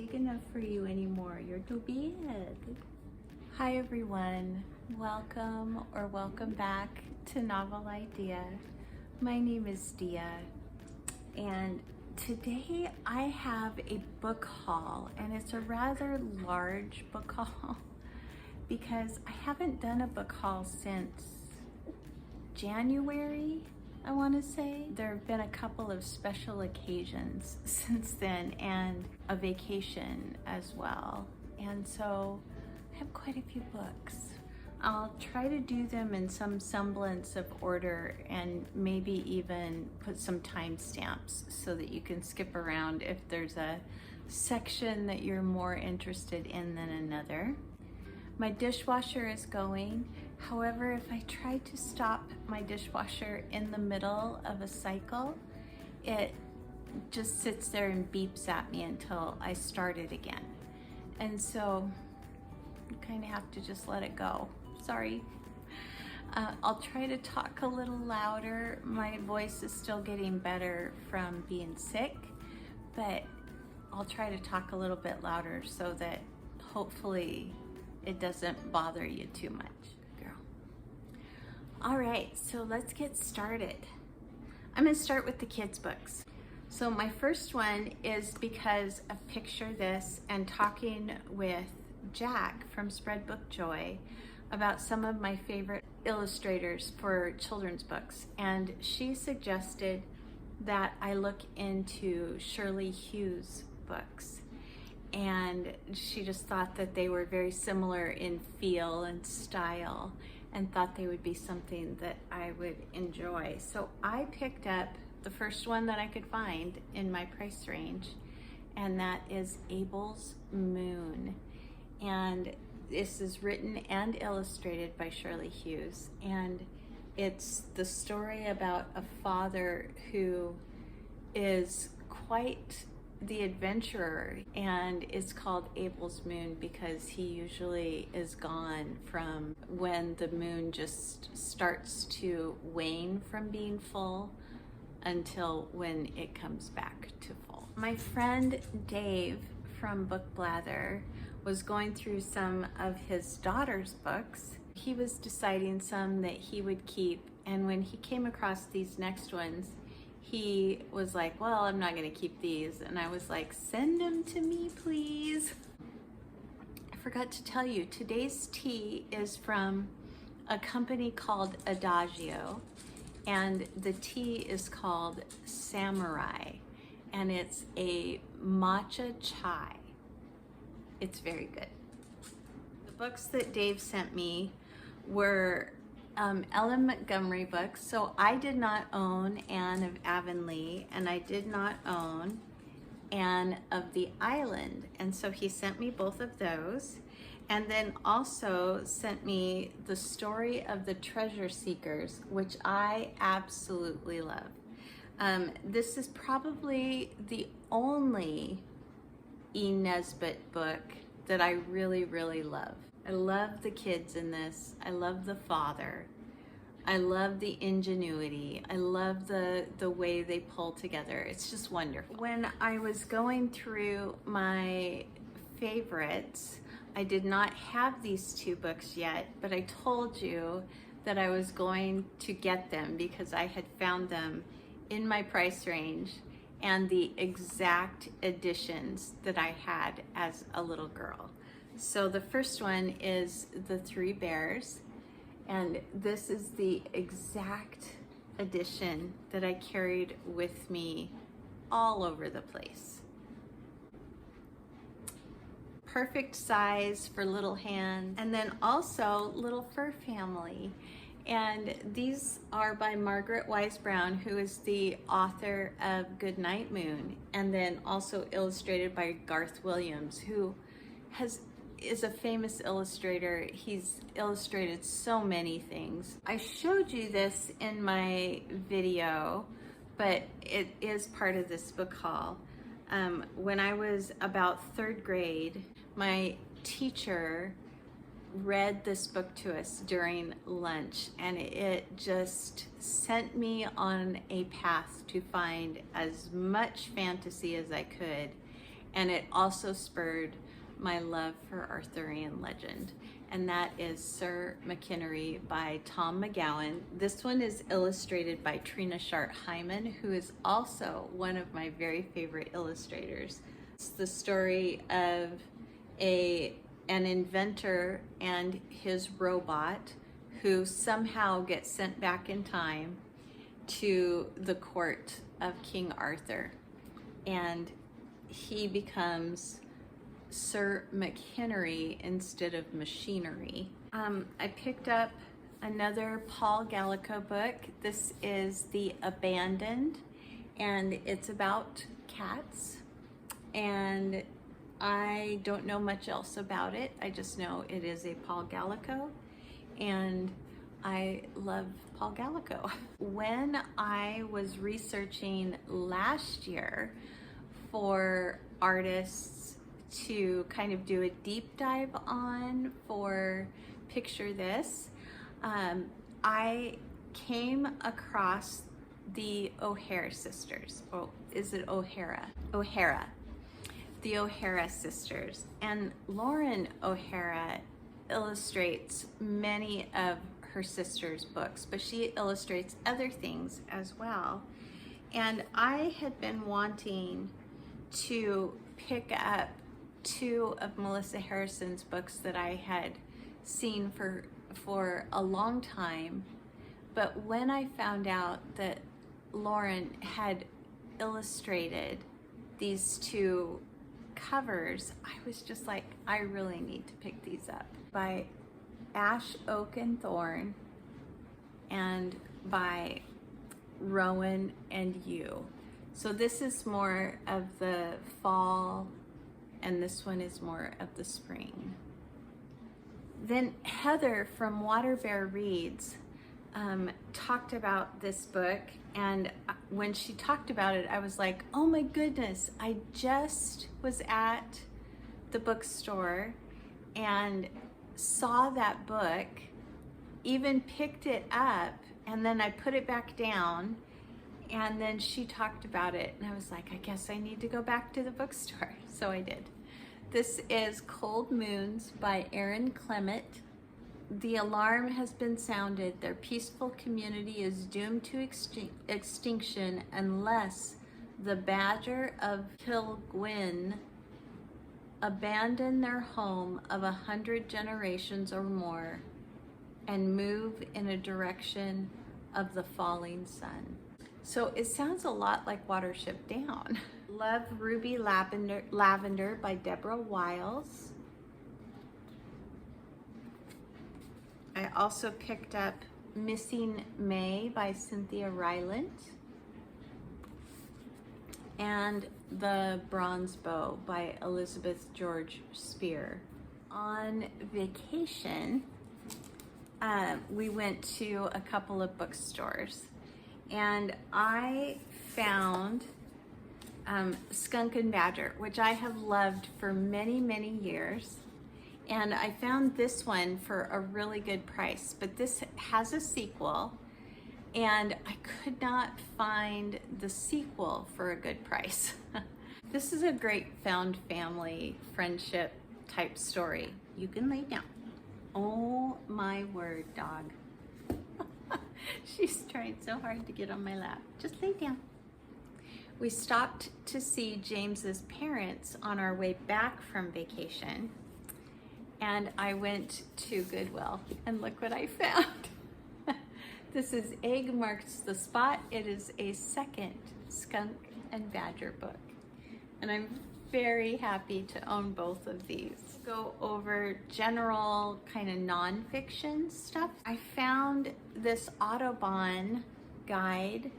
big enough for you anymore. You're too big. Hi everyone, welcome or welcome back to Novel Idea. My name is Dia, and today I have a book haul, and it's a rather large book haul because I haven't done a book haul since January, I want to say. There have been a couple of special occasions since then and a vacation as well. And so I have quite a few books. I'll try to do them in some semblance of order and maybe even put some timestamps so that you can skip around if there's a section that you're more interested in than another. My dishwasher is going. However, if I try to stop my dishwasher in the middle of a cycle, it just sits there and beeps at me until I start it again. And so you kind of have to just let it go. Sorry. I'll try to talk a little louder. My voice is still getting better from being sick, but I'll try to talk a little bit louder so that hopefully it doesn't bother you too much. All right, so let's get started. I'm gonna start with the kids' books. So my first one is because of Picture This and talking with Jack from Spreadbook Joy about some of my favorite illustrators for children's books. And she suggested that I look into Shirley Hughes' books. And she just thought that they were very similar in feel and style, and thought they would be something that I would enjoy. So I picked up the first one that I could find in my price range, and that is Abel's Moon. And this is written and illustrated by Shirley Hughes, and it's the story about a father who is quite the adventurer, and it's called Abel's Moon because he usually is gone from when the moon just starts to wane from being full until when it comes back to full. My friend Dave from Book Blather was going through some of his daughter's books. He was deciding some that he would keep, and when he came across these next ones, he was like, well, I'm not gonna keep these. And I was like, send them to me, please. I forgot to tell you, today's tea is from a company called Adagio, and the tea is called Samurai, and it's a matcha chai. It's very good. The books that Dave sent me were Ellen Montgomery books. So I did not own Anne of Avonlea, and I did not own Anne of the Island. And so he sent me both of those, and then also sent me The Story of the Treasure Seekers, which I absolutely love. This is probably the only E. Nesbit book that I really, really love. I love the kids in this. I love the father. I love the ingenuity. I love the way they pull together. It's just wonderful. When I was going through my favorites, I did not have these two books yet, but I told you that I was going to get them because I had found them in my price range and the exact editions that I had as a little girl. So the first one is The Three Bears, and this is the exact edition that I carried with me all over the place. Perfect size for little hands, and then also Little Fur Family. And these are by Margaret Wise Brown, who is the author of Goodnight Moon, and then also illustrated by Garth Williams, who is a famous illustrator. He's illustrated so many things. I showed you this in my video, but it is part of this book haul. When I was about third grade, my teacher read this book to us during lunch, and it just sent me on a path to find as much fantasy as I could And it also spurred my love for Arthurian legend, and that is Sir McInerney by Tom McGowan. This one is illustrated by Trina Shart Hyman, who is also one of my very favorite illustrators. It's the story of an inventor and his robot who somehow gets sent back in time to the court of King Arthur, and he becomes Sir McInerney instead of machinery. I picked up another Paul Gallico book. This is The Abandoned, and it's about cats, and I don't know much else about it. I just know it is a Paul Gallico, and I love Paul Gallico. When I was researching last year for artists to kind of do a deep dive on for Picture This, I came across the O'Hara sisters. Oh, is it O'Hara? O'Hara. The O'Hara sisters. And Lauren O'Hara illustrates many of her sister's books, but she illustrates other things as well. And I had been wanting to pick up two of Melissa Harrison's books that I had seen for a long time, but when I found out that Lauren had illustrated these two covers, I was just like, I really need to pick these up. By Ash, Oak, and Thorn, and by Rowan and You. So this is more of the fall, and this one is more of the spring. Then Heather from Water Bear Reads talked about this book, and when she talked about it, I was like, oh my goodness, I just was at the bookstore and saw that book, even picked it up, and then I put it back down, and then she talked about it, and I was like, I guess I need to go back to the bookstore. So I did. This is Cold Moons by Erin Clement. The alarm has been sounded. Their peaceful community is doomed to extinction unless the Badger of Kilgwyn abandon their home of 100 generations or more and move in a direction of the falling sun. So it sounds a lot like Watership Down. Love Ruby Lavender by Deborah Wiles. I also picked up Missing May by Cynthia Rylant, and The Bronze Bow by Elizabeth George Spear. On vacation, we went to a couple of bookstores, and I found Skunk and Badger, which I have loved for many, many years. And I found this one for a really good price, but this has a sequel, and I could not find the sequel for a good price. This is a great found family friendship type story. You can lay down. Oh my word, dog. She's trying so hard to get on my lap. Just lay down. We stopped to see James's parents on our way back from vacation, and I went to Goodwill, and look what I found. This is Egg Marks the Spot. It is a second Skunk and Badger book, and I'm very happy to own both of these. Go over general kind of nonfiction stuff. I found this Audubon guide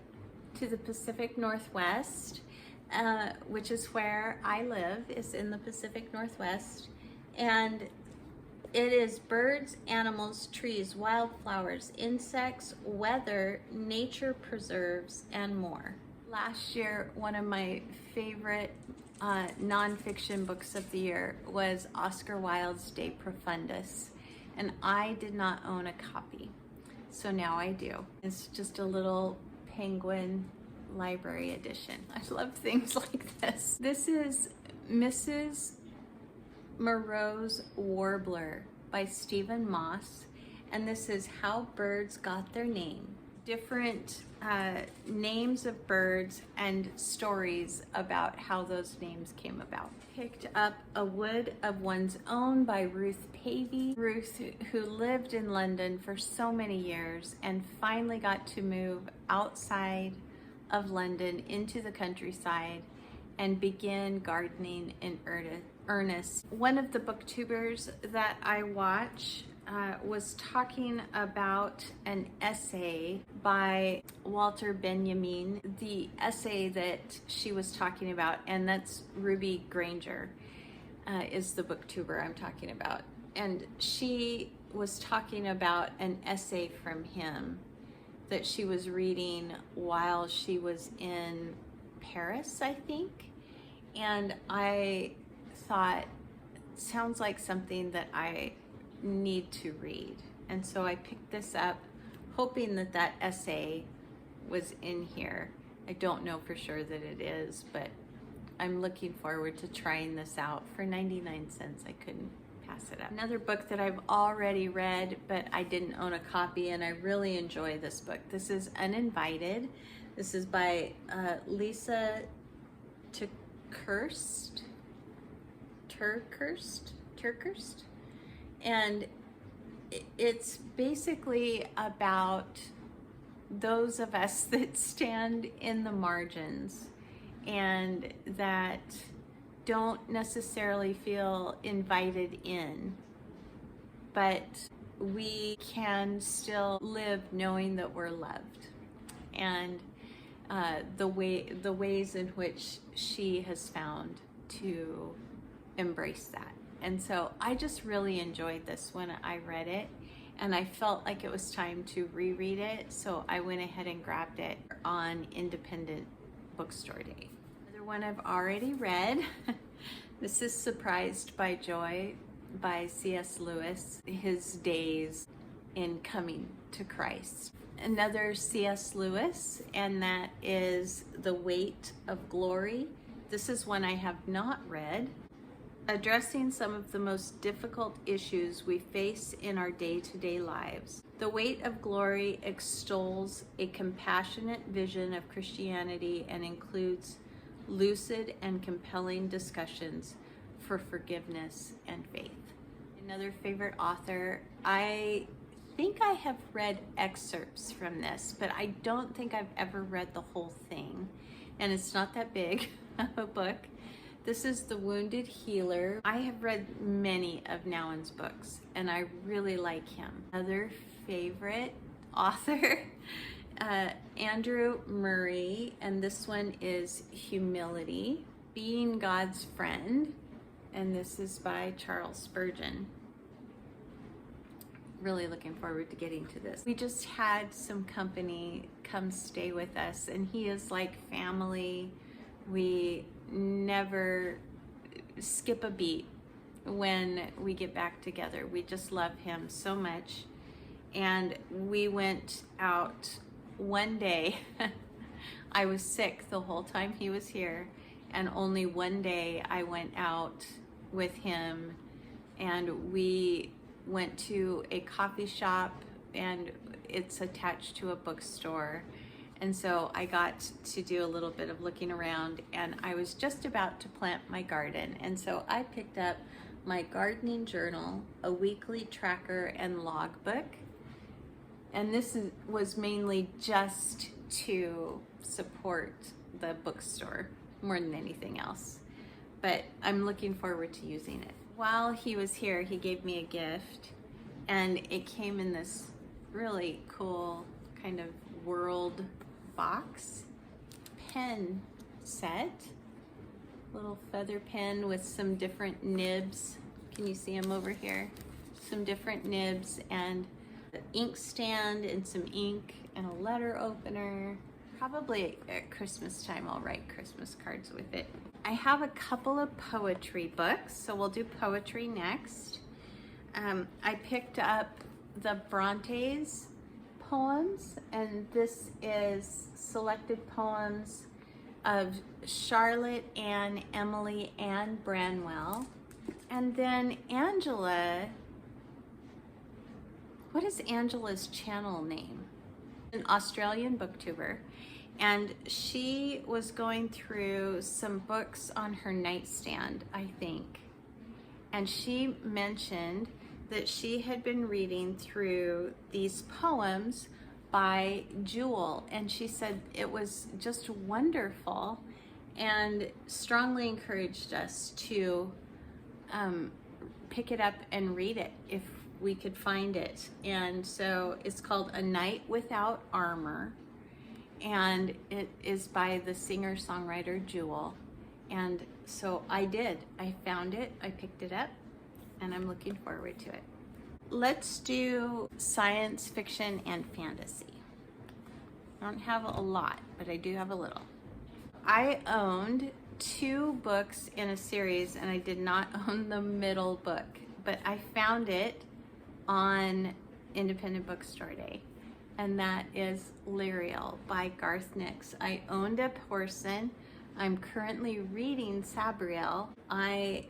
to the Pacific Northwest, which is where I live, is in the Pacific Northwest, and it is birds, animals, trees, wildflowers, insects, weather, nature preserves, and more. Last year, one of my favorite nonfiction books of the year was Oscar Wilde's De Profundis, and I did not own a copy, so now I do. It's just a little Penguin library edition. I love things like this. This is Mrs. Moreau's Warbler by Stephen Moss, and this is How Birds Got Their Name. Different names of birds and stories about how those names came about. Picked up A Wood of One's Own by Ruth Pavey. Ruth, who lived in London for so many years and finally got to move outside of London into the countryside and begin gardening in earnest. One of the booktubers that I watch was talking about an essay by Walter Benjamin, the essay that she was talking about, and that's Ruby Granger is the booktuber I'm talking about. And she was talking about an essay from him that she was reading while she was in Paris, I think. And I thought, sounds like something that I need to read. And so I picked this up hoping that that essay was in here. I don't know for sure that it is, but I'm looking forward to trying this out. For 99 cents, I couldn't pass it up. Another book that I've already read, but I didn't own a copy, and I really enjoy this book. This is Uninvited. This is by Lisa Turkhurst, and it's basically about those of us that stand in the margins and that don't necessarily feel invited in, but we can still live knowing that we're loved, and the ways in which she has found to embrace that. And so I just really enjoyed this when I read it, and I felt like it was time to reread it, so I went ahead and grabbed it on Independent Bookstore Day. Another one I've already read. This is Surprised by Joy by C.S. Lewis, his days in coming to Christ. Another C.S. Lewis, and that is The Weight of Glory. This is one I have not read. Addressing some of the most difficult issues we face in our day-to-day lives. The Weight of Glory extols a compassionate vision of Christianity and includes lucid and compelling discussions for forgiveness and faith. Another favorite author, I think I have read excerpts from this, but I don't think I've ever read the whole thing, and it's not that big of a book. This is The Wounded Healer. I have read many of Nouwen's books, and I really like him. Another favorite author, Andrew Murray, and this one is Humility, Being God's Friend, and this is by Charles Spurgeon. Really looking forward to getting to this. We just had some company come stay with us, and he is like family. We never skip a beat when we get back together. We just love him so much. And we went out one day. I was sick the whole time he was here, and only one day I went out with him, and we went to a coffee shop, and it's attached to a bookstore. And so I got to do a little bit of looking around, and I was just about to plant my garden. And so I picked up my gardening journal, a weekly tracker and logbook. And this was mainly just to support the bookstore more than anything else. But I'm looking forward to using it. While he was here, he gave me a gift, and it came in this really cool kind of world box pen set, little feather pen with some different nibs. Can you see them over here? Some different nibs, and the ink stand and some ink and a letter opener. Probably at Christmas time I'll write Christmas cards with it. I have a couple of poetry books, so we'll do poetry next. I picked up the Bronte's poems, and this is selected poems of Charlotte Ann, Emily Ann Branwell. And then Angela, what is Angela's channel name? An Australian booktuber. And she was going through some books on her nightstand, I think. And she mentioned that she had been reading through these poems by Jewel, and she said it was just wonderful and strongly encouraged us to pick it up and read it if we could find it. And so it's called A Night Without Armor, and it is by the singer-songwriter Jewel. And so I found it, I picked it up, and I'm looking forward to it. Let's do science fiction and fantasy. I don't have a lot, but I do have a little. I owned 2 books in a series, and I did not own the middle book, but I found it on Independent Bookstore Day, and that is Lyriel by Garth Nix. I owned a portion. I'm currently reading Sabriel. I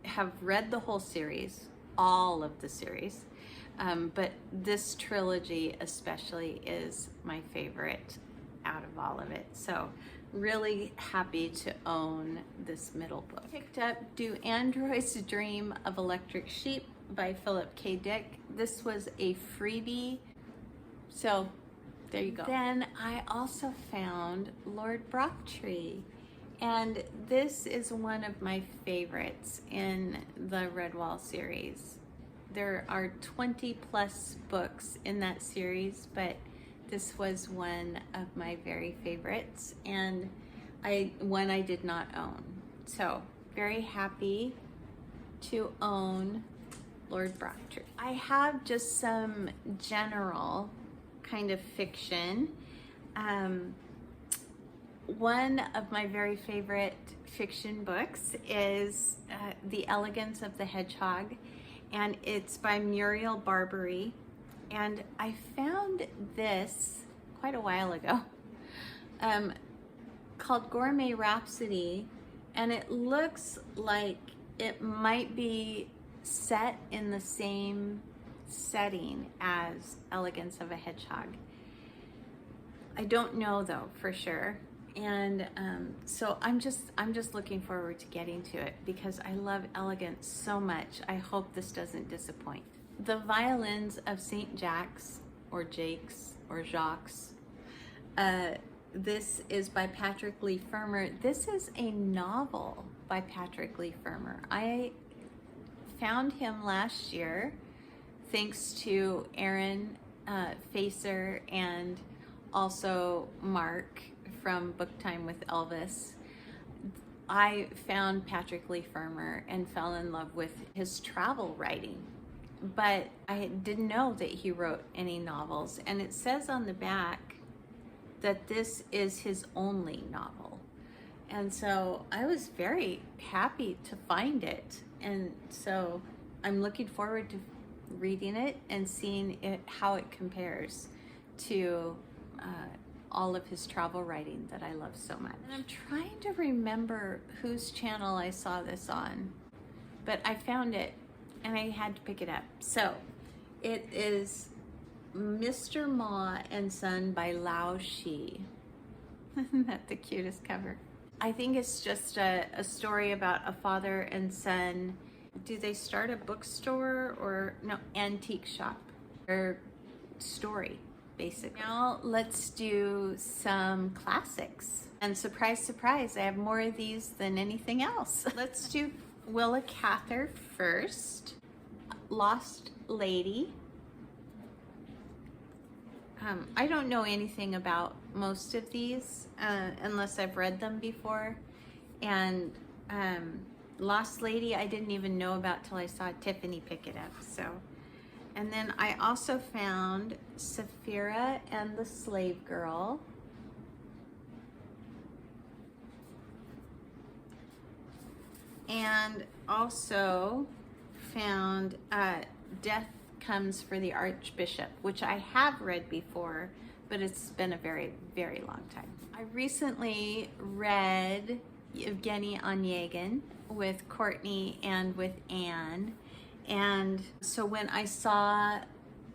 have read the whole series, all of the series, but this trilogy especially is my favorite out of all of it. So really happy to own this middle book. Picked up Do Androids Dream of Electric Sheep by Philip K. Dick. This was a freebie, so there you go. Then I also found Lord Brocktree, and this is one of my favorites in the Redwall series. There are 20 plus books in that series, but this was one of my very favorites, and one I did not own. So very happy to own Lord Brocktree. I have just some general kind of fiction. One of my very favorite fiction books is The Elegance of the Hedgehog, and it's by Muriel Barbary. And I found this quite a while ago, called Gourmet Rhapsody, and it looks like it might be set in the same setting as Elegance of a Hedgehog. I don't know though for sure. And so I'm just looking forward to getting to it because I love elegance so much. I hope this doesn't disappoint. The Violins of St. Jacques, or Jakes, or Jacques. This is by Patrick Leigh Fermor. This is a novel by Patrick Leigh Fermor. I found him last year thanks to Aaron Facer and also Mark from Book Time with Elvis. I found Patrick Leigh Fermor and fell in love with his travel writing, but I didn't know that he wrote any novels, and it says on the back that this is his only novel. And so I was very happy to find it, and so I'm looking forward to reading it and seeing how it compares to all of his travel writing that I love so much. And I'm trying to remember whose channel I saw this on, but I found it and I had to pick it up. So it is Mr. Ma and Son by Lao Shi. Isn't that the cutest cover? I think it's just a story about a father and son. Do they start a bookstore or no, antique shop or story, basically. Now let's do some classics. And surprise, surprise, I have more of these than anything else. Let's do Willa Cather first. Lost Lady. I don't know anything about most of these unless I've read them before. And Lost Lady I didn't even know about till I saw Tiffany pick it up. So, and then I also found Sapphira and the Slave Girl. And also found Death Comes for the Archbishop, which I have read before, but it's been a very, very long time. I recently read Evgeny Onegin with Courtney and with Anne. And so when I saw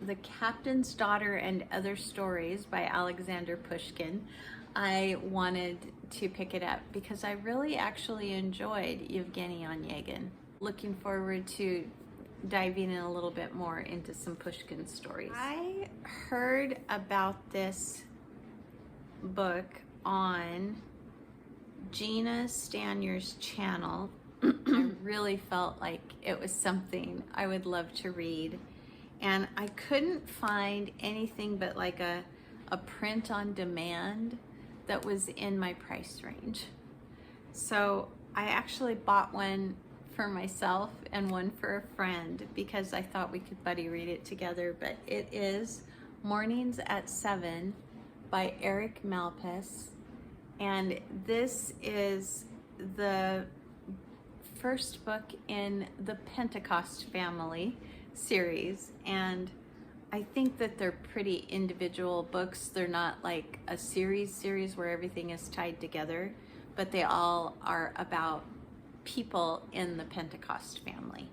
The Captain's Daughter and Other Stories by Alexander Pushkin, I wanted to pick it up because I really actually enjoyed Evgeny Onegin. Looking forward to diving in a little bit more into some Pushkin stories. I heard about this book on Gina Stanier's channel. I really felt like it was something I would love to read, and I couldn't find anything but like a print on demand that was in my price range. So I actually bought one for myself and one for a friend because I thought we could buddy read it together. But it is Mornings at 7 by Eric Malpass, and this is the first book in the Pentecost family series, and I think that they're pretty individual books. They're not like a series where everything is tied together, but they all are about people in the Pentecost family.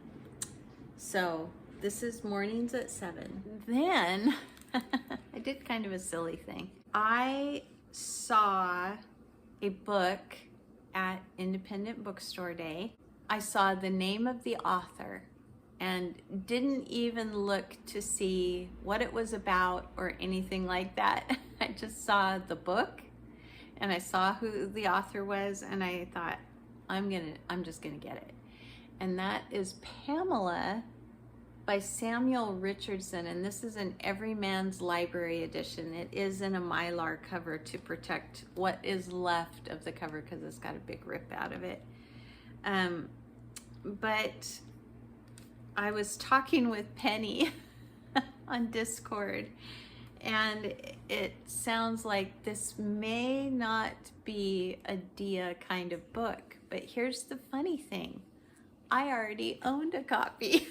So this is Mornings at 7. Then I did kind of a silly thing. I saw a book at Independent Bookstore Day. I saw the name of the author and didn't even look to see what it was about or anything like that. I just saw the book and I saw who the author was, and I thought, I'm just gonna get it. And that is Pamela by Samuel Richardson, and this is an Everyman's Library edition. It is in a Mylar cover to protect what is left of the cover because it's got a big rip out of it. But I was talking with Penny on Discord, and it sounds like this may not be a Dia kind of book, but here's the funny thing. I already owned a copy.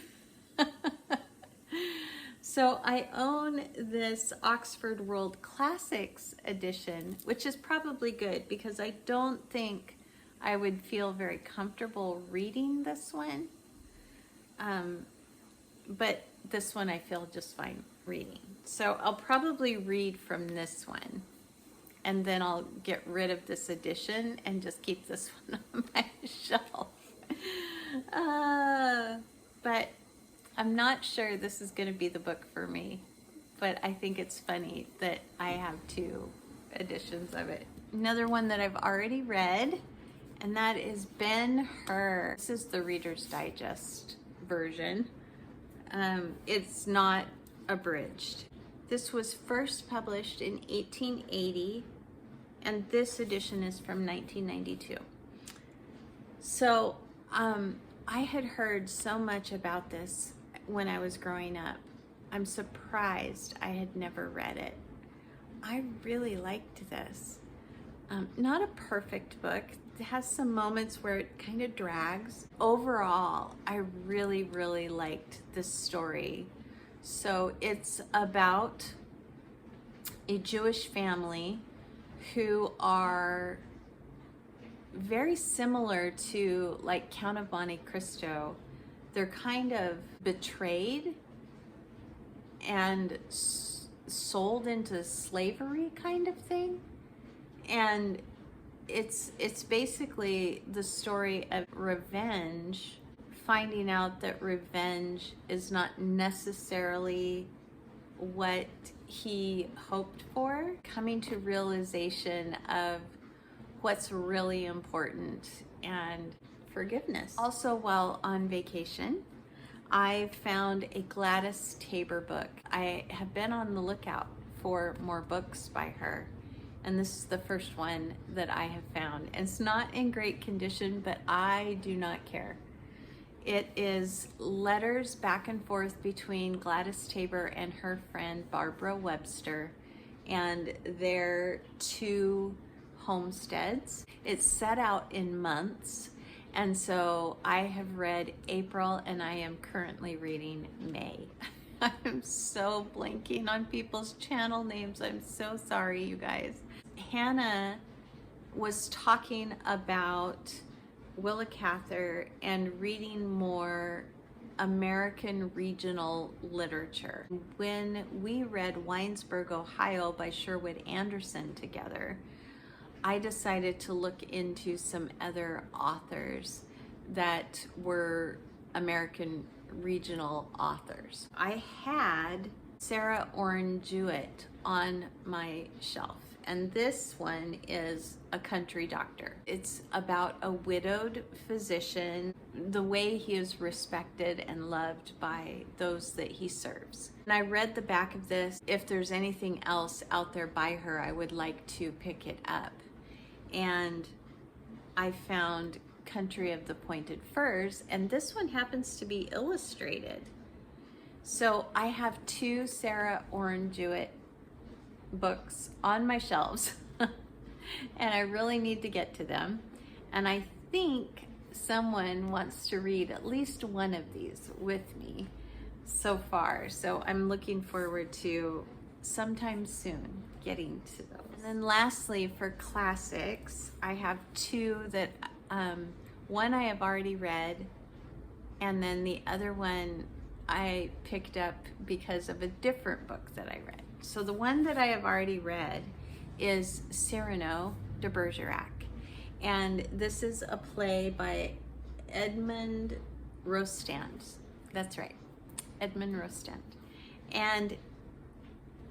So I own this Oxford World Classics edition, which is probably good because I don't think I would feel very comfortable reading this one. But this one I feel just fine reading. So I'll probably read from this one, and then I'll get rid of this edition and just keep this one on my shelf. But I'm not sure this is going to be the book for me, but I think it's funny that I have two editions of it. Another one that I've already read, and that is Ben-Hur. This is the Reader's Digest version. It's not abridged. This was first published in 1880, and this edition is from 1992. So I had heard so much about this when I was growing up. I'm surprised I had never read it. I really liked this. Not a perfect book. It has some moments where it kind of drags. Overall, I really, really liked this story. So it's about a Jewish family who are very similar to like Count of Monte Cristo. They're kind of betrayed and sold into slavery kind of thing. And it's basically the story of revenge, finding out that revenge is not necessarily what he hoped for, coming to realization of what's really important, and forgiveness. Also, while on vacation, I found a Gladys Tabor book. I have been on the lookout for more books by her, and this is the first one that I have found. And it's not in great condition, but I do not care. It is letters back and forth between Gladys Tabor and her friend Barbara Webster and their two homesteads. It's set out in months, and so I have read April and I am currently reading May. I'm so blanking on people's channel names. I'm so sorry, you guys. Hannah was talking about Willa Cather and reading more American regional literature. When we read Winesburg, Ohio by Sherwood Anderson together, I decided to look into some other authors that were American regional authors. I had Sarah Orne Jewett on my shelf, and this one is A Country Doctor. It's about a widowed physician, the way he is respected and loved by those that he serves. And I read the back of this. If there's anything else out there by her, I would like to pick it up. And I found Country of the Pointed Firs, and this one happens to be illustrated. So I have two Sarah Orne Jewett books on my shelves and I really need to get to them, and I think someone wants to read at least one of these with me so far, so I'm looking forward to sometime soon getting to those. And then lastly, for classics, I have two that one I have already read, and then the other one I picked up because of a different book that I read. So the one that I have already read is Cyrano de Bergerac, and this is a play by Edmond Rostand. That's right, Edmond Rostand. And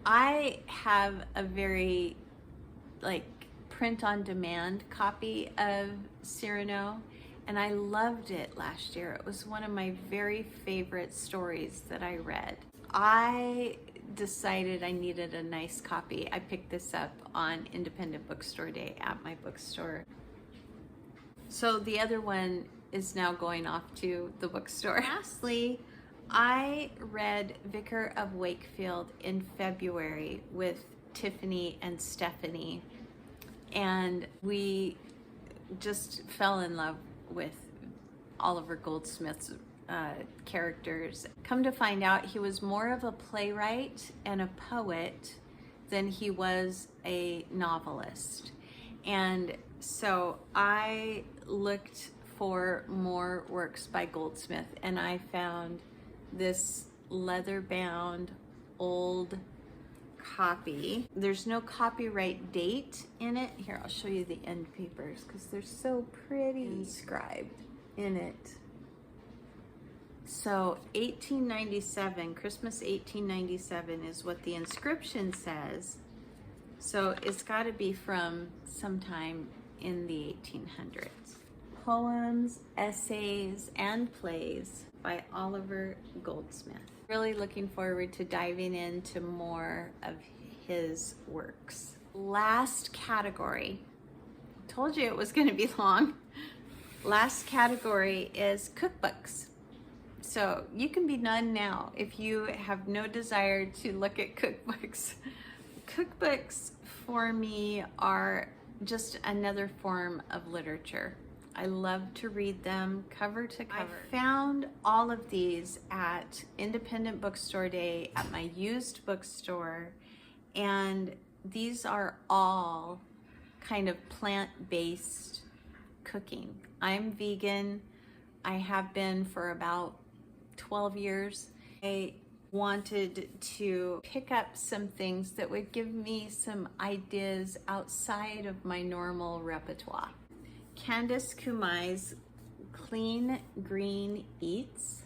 I have a very print-on-demand copy of Cyrano, and I loved it last year. It was one of my very favorite stories that I read. I decided I needed a nice copy. I picked this up on Independent Bookstore Day at my bookstore. So the other one is now going off to the bookstore. Lastly, I read Vicar of Wakefield in February with Tiffany and Stephanie, and we just fell in love with Oliver Goldsmith's characters. Come to find out, he was more of a playwright and a poet than he was a novelist. And so I looked for more works by Goldsmith, and I found this leather-bound old copy. There's no copyright date in it. Here, I'll show you the end papers because they're so pretty inscribed in it. So 1897, Christmas 1897 is what the inscription says. So it's got to be from sometime in the 1800s. Poems, essays, and plays by Oliver Goldsmith. Really looking forward to diving into more of his works. Last category. Told you it was going to be long. Last category is cookbooks. So you can be none now if you have no desire to look at cookbooks. Cookbooks for me are just another form of literature. I love to read them cover to cover. I found all of these at Independent Bookstore Day at my used bookstore, and these are all kind of plant-based cooking. I'm vegan. I have been for about 12 years. I wanted to pick up some things that would give me some ideas outside of my normal repertoire. Candace Kumai's Clean Green Eats.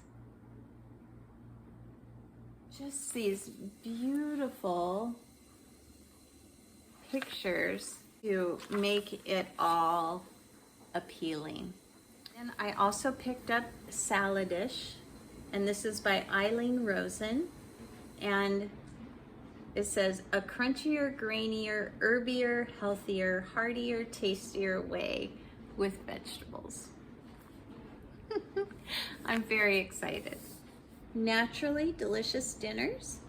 Just these beautiful pictures to make it all appealing. And I also picked up Saladish, and this is by Eileen Rosen, and it says a crunchier, grainier, herbier, healthier, heartier, tastier way with vegetables. I'm very excited. Naturally delicious dinners.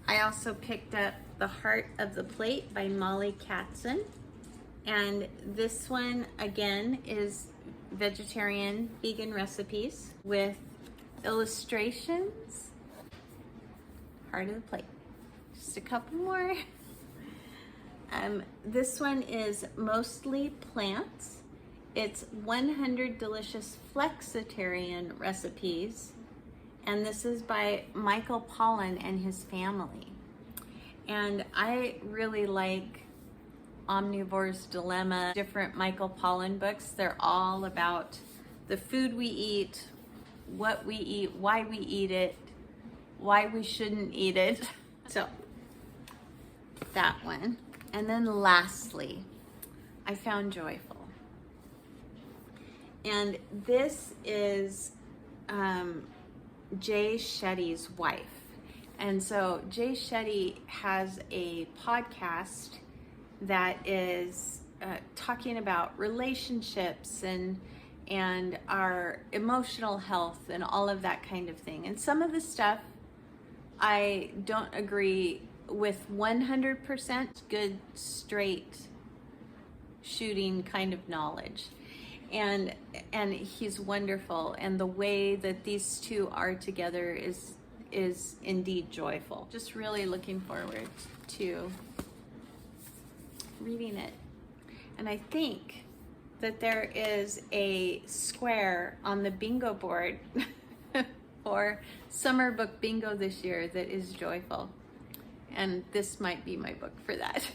I also picked up The Heart of the Plate by Molly Katzen, and this one again is vegetarian vegan recipes with illustrations. Heart of the plate. Just a couple more. This one is mostly plants. It's 100 delicious flexitarian recipes. And this is by Michael Pollan and his family. And I really like Omnivore's Dilemma, different Michael Pollan books. They're all about the food we eat, what we eat, why we eat it, why we shouldn't eat it. So that one. And then lastly, I found Joyful. And this is Jay Shetty's wife. And so Jay Shetty has a podcast that is talking about relationships and our emotional health and all of that kind of thing. And some of the stuff I don't agree with 100%, good, straight shooting kind of knowledge. And he's wonderful. And the way that these two are together is indeed joyful. Just really looking forward to reading it. And I think that there is a square on the bingo board for summer book bingo this year that is joyful. And this might be my book for that.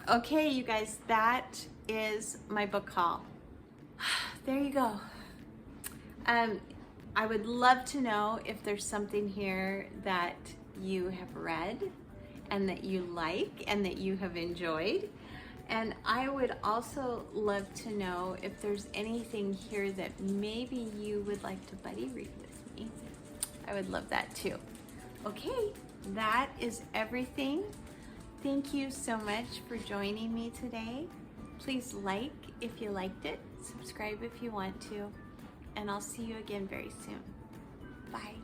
Okay, you guys, that is my book haul. There you go. I would love to know if there's something here that you have read and that you like and that you have enjoyed. And I would also love to know if there's anything here that maybe you would like to buddy read with me. I would love that too. Okay, that is everything. Thank you so much for joining me today. Please like if you liked it, subscribe if you want to, and I'll see you again very soon. Bye.